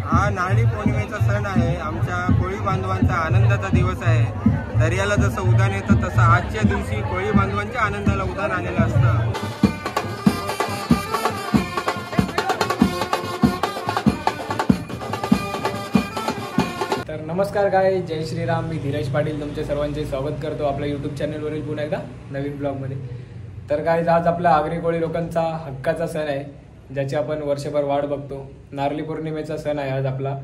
हा नारळी पौर्णिमेचा सण आहे. आमच्या कोळी बांधवांचा आनंदाचा दिवस आहे. दर्याला जसं उधाण येतं तसं आजच्या दिवशी कोळी बांधवांच्या आनंदाला उधाण आलेलं असतं. तर नमस्कार काय, जय श्रीराम. मी धीरज पाटील तुमचे सर्वांचे स्वागत करतो आपल्या यूट्यूब चॅनलवरील पुन्हा एकदा नवीन ब्लॉगमध्ये. तर काय, आज आपल्या आगरी कोळी लोकांचा हक्काचा सण आहे, ज्याची आपण वर्षभर वाट बघतो. नारळी पौर्णिमेचा सण आहे आज आपला,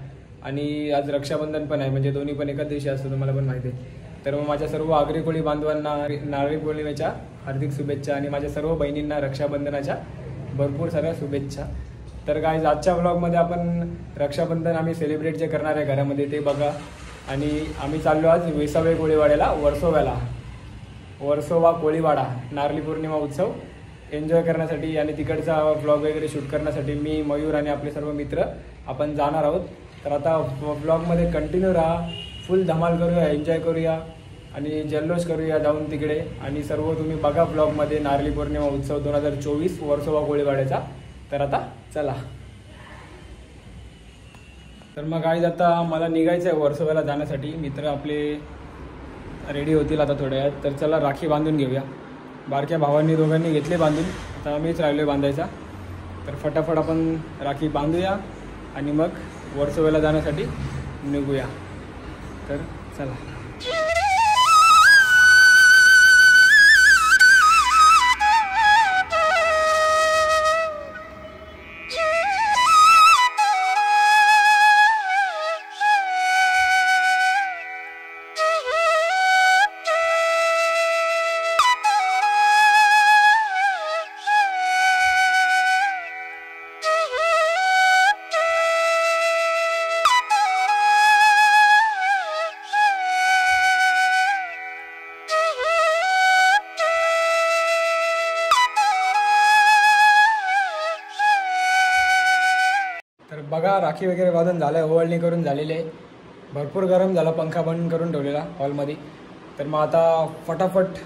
आणि आज रक्षाबंधन पण आहे, म्हणजे दोन्ही पण एकाच दिवशी असतं, तुम्हाला पण माहिती आहे. तर मग माझ्या सर्व आगरी कोळी बांधवांना नारळी पौर्णिमेच्या हार्दिक शुभेच्छा, आणि माझ्या सर्व बहिणींना रक्षाबंधनाच्या भरपूर साऱ्या शुभेच्छा. तर काय, आजच्या ब्लॉगमध्ये आपण रक्षाबंधन आम्ही सेलिब्रेट जे करणार आहे घरामध्ये ते बघा. आणि आम्ही चाललो आज वेसावे कोळीवाड्याला, वर्सोवा कोळीवाडा नारळी पौर्णिमा उत्सव एन्जॉय करण्यासाठी आणि तिकडचा ब्लॉग वगैरे शूट करण्यासाठी मी, मयूर आणि आपले सर्व मित्र आपण जाणार आहोत. तर आता ब्लॉगमध्ये कंटिन्यू राहा, फुल धमाल करूया, एन्जॉय करूया आणि जल्लोष करूया जाऊन तिकडे. आणि सर्व तुम्ही बघा ब्लॉगमध्ये नारळी पौर्णिमा उत्सव 2024 वर्सोवा कोळीवाड्याचा. तर आता चला. तर मग गाईज आता मला निघायचं आहे वर्सोव्याला जाण्यासाठी. मित्र आपले रेडी होतील आता थोड्या वेळात. तर चला राखी बांधून घेऊया. बारक्या भावांनी दोघांनी घेतले बांधून, आता मीच राहिलो बांधायचा. तर फटाफट आपण राखी बांधूया आणि मग वर्सोव्याला जाण्यासाठी निघूया. तर चला. तर बघा, राखी वगैरे बांधून झालं आहे, ओवाळणी करून झालेली आहे. भरपूर गरम झाला, पंखा बंद करून ठेवलेला हॉलमध्ये. तर मग आता फटाफट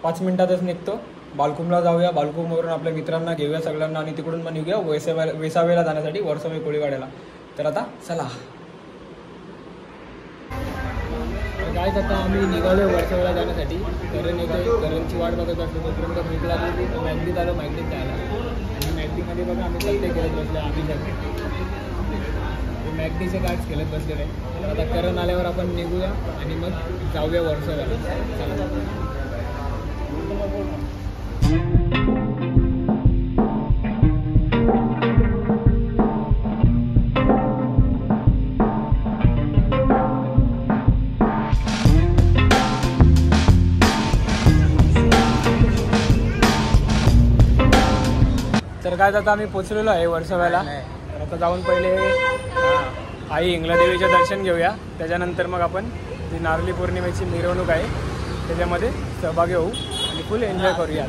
5 मिनिटातच निघतो. बालकुमला जाऊया, बालकुमवरून आपल्या मित्रांना घेऊया सगळ्यांना आणि तिकडून मग निघूया वेसावेला जाण्यासाठी, वर्सोवा कोळीवाड्याला. तर आता चला. काय आता आम्ही निघालो वर्सोव्याला जाण्यासाठी. करण येतो, करणची वाट बघत असतो. तोपर्यंत भूक लागली, मॅगडीत आलो, मॅगडीत जायला. आणि मॅगडीमध्ये बघा आम्ही प्रत्येक खेळत बसलो. आम्ही मॅगडीचे कार्ड्स खेळत बसलेले आहे. तर आता करण आल्यावर आपण निघूया आणि मग जाऊया वर्सोव्याला. चला. तर काय, आता आम्ही पोचलेलो आहे वर्सोव्याला. तर आता जाऊन पहिले आई इंगलादेवीचे दर्शन घेऊया, त्याच्यानंतर मग आपण जी नारळी पौर्णिमेची मिरवणूक आहे त्याच्यामध्ये सहभागी होऊ आणि फुल एन्जॉय करूया.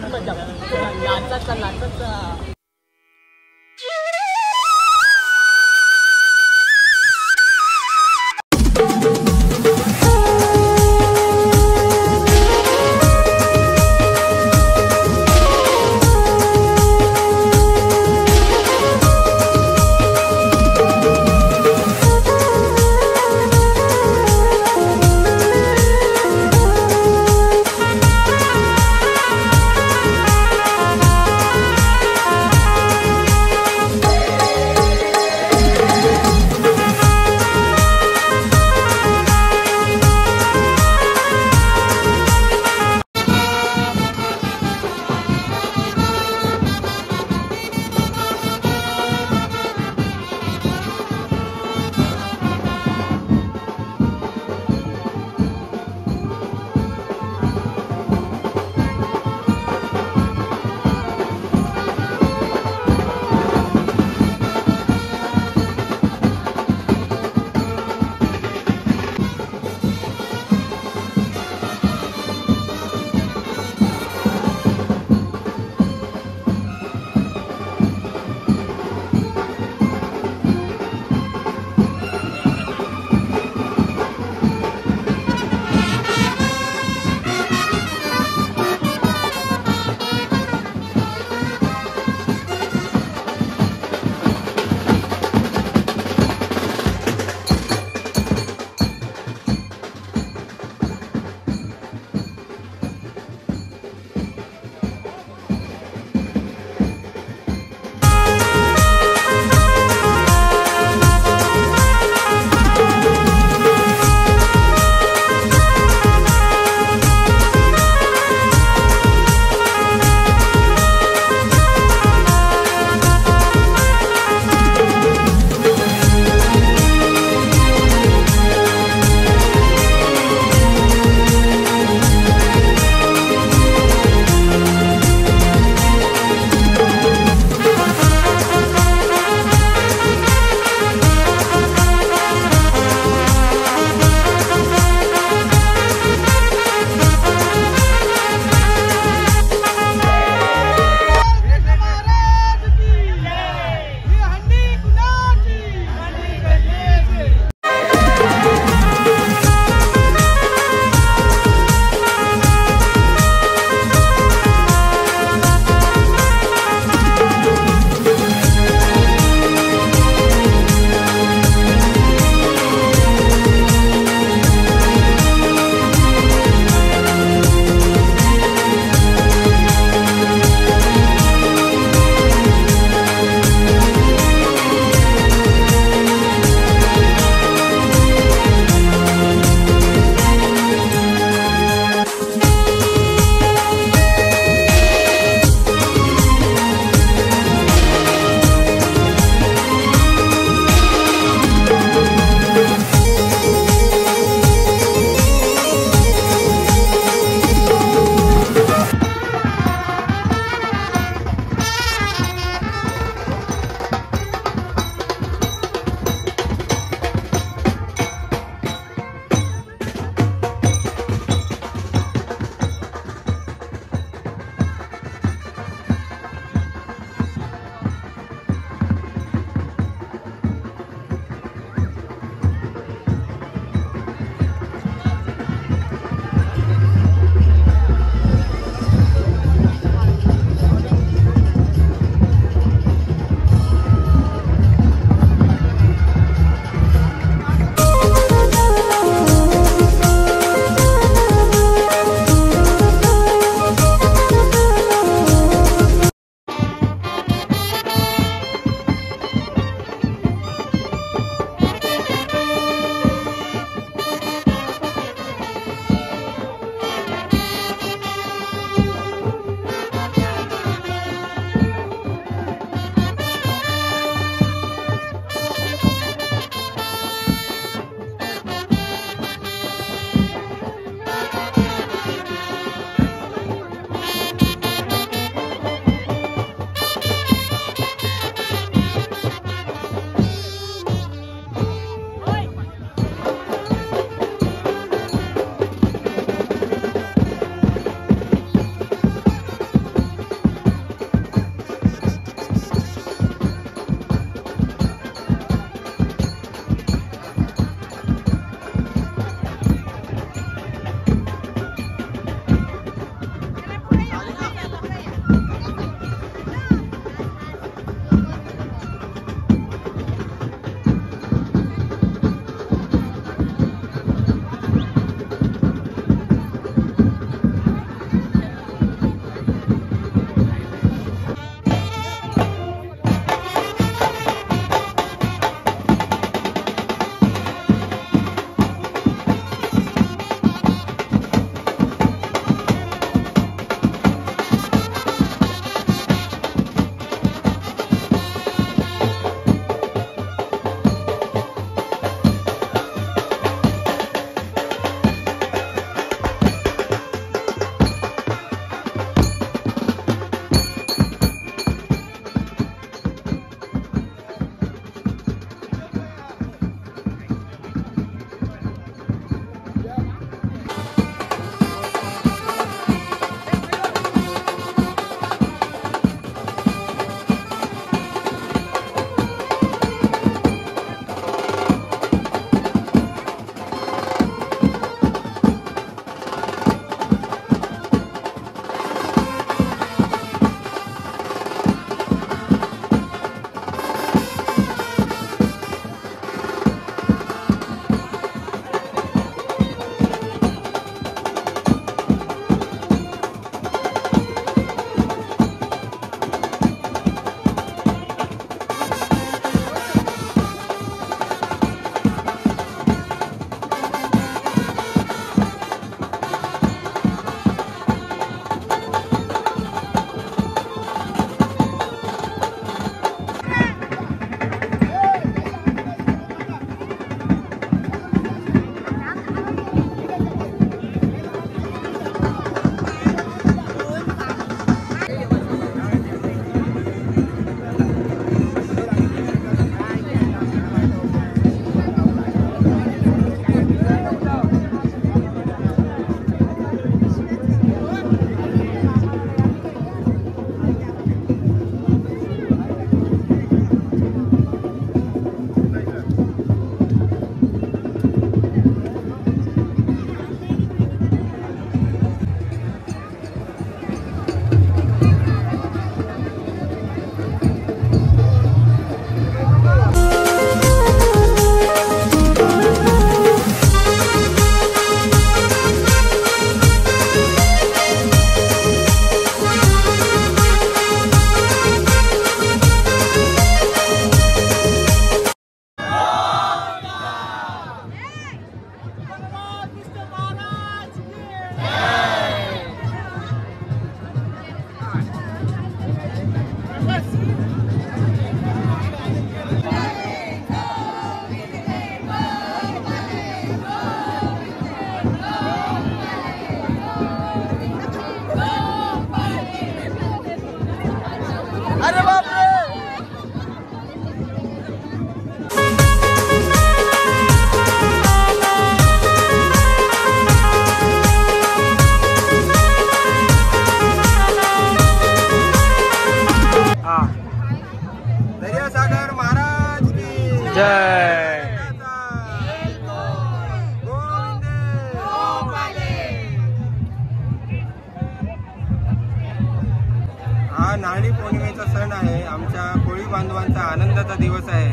हा नारळी पौर्णिमेचा सण आहे. आमच्या कोळी बांधवांचा आनंदाचा दिवस आहे.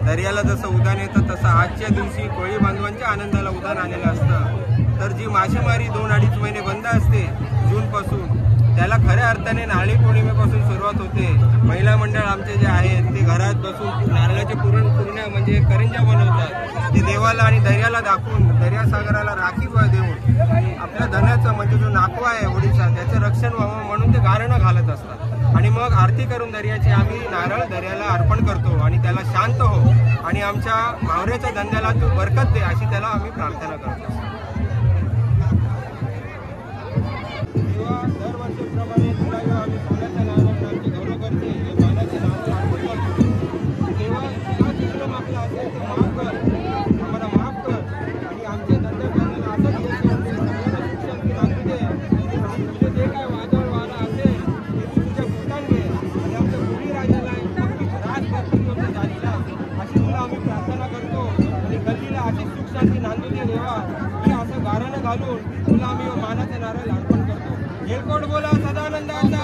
दर्याला जसं उधाण येतं तसं आजच्या दिवशी कोळी बांधवांच्या आनंदाला उधाण आलेलं असतं. तर जी मासेमारी 2-2.5 महिने बंद असते जूनपासून, त्याला खऱ्या अर्थाने नारळी पौर्णिमेपासून सुरुवात होते. महिला मंडळ आमचे जे आहेत ते घरात बसून नारळाचे पुरण्या म्हणजे करंज्या बनवतात. ते देवाला आणि दर्याला दाखवून दर्यासागराला राखी देऊन आपल्या धनाचं म्हणजे जो नाकवा आहे ओडिशा त्याचं रक्षण व्हावं म्हणून ते गारणं घालत असतात. आणि मग आरती करून दर्याची आम्ही नारळ दर्याला अर्पण करतो आणि त्याला शांत हो आणि आमच्या मावऱ्याच्या धंद्याला तू बरकत दे अशी त्याला आम्ही प्रार्थना करतो. दरवर्षीप्रमाणे तुला आम्ही सोन्याच्या नारळाने आमचे घरोघरचे जे मानाचे नारळ अर्पण करतो. तेव्हा हा विक्रम आपला असेल ते माफ कर, आम्हाला माफ कर आणि आमचे धंद्याला असंच सगळ्यांना शिक्षण लागू दे. तुझे जे काय वादळ वारा असेल ते तू तुझ्या पोटात घे आणि आमच्या कोळी राजाला राजभक्ती झालेला अशी तुला आम्ही प्रार्थना करतो. आणि गल्लीला अशीच सुख शांती नांदू दे देवा. तुला असं गारानं घालून तुला आम्ही मानाचे नारळ अर्पण करतो. येळकोट बोला सदानंदाचा.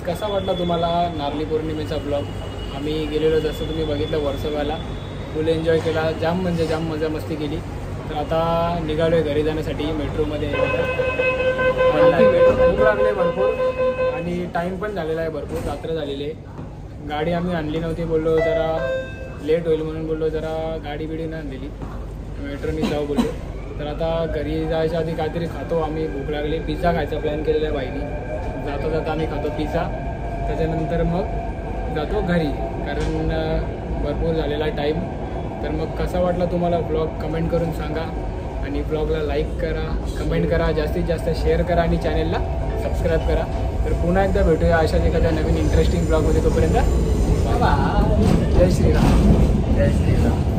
कसा वाटला तुम्हाला नारळी पौर्णिमेचा ब्लॉग? आम्ही गेलेलो जसं तुम्ही बघितलं वर्सोवाला, फुल एन्जॉय केला, जाम म्हणजे जाम मजा मस्ती केली. तर आता निघालो आहे घरी जाण्यासाठी. मेट्रोमध्ये भूक लागले भरपूर आणि टाईम पण झालेला आहे भरपूर, रात्र झालेली आहे. गाडी आम्ही आणली नव्हती, बोललो जरा लेट होईल म्हणून बोललो जरा गाडी बिडी नाही आणलेली, मेट्रोनी जाऊ बोललो. तर आता घरी जायच्या आधी काहीतरी खातो आम्ही, भूक लागली. पिझ्झा खायचा प्लॅन केलेला आहे बाईनी. जाता जाता आम्ही खातो पिझ्झा, त्याच्यानंतर मग जातो घरी कारण भरपूर झालेला टाईम. तर मग कसा वाटला तुम्हाला ब्लॉग कमेंट करून सांगा आणि ब्लॉगला लाईक करा, कमेंट करा, जास्तीत जास्त शेअर करा आणि चॅनलला सबस्क्राईब करा. तर पुन्हा एकदा भेटूया अशाच एखाद्या नवीन इंटरेस्टिंग ब्लॉगमध्ये. तोपर्यंत बाय. जय श्रीराम. जय श्रीराम.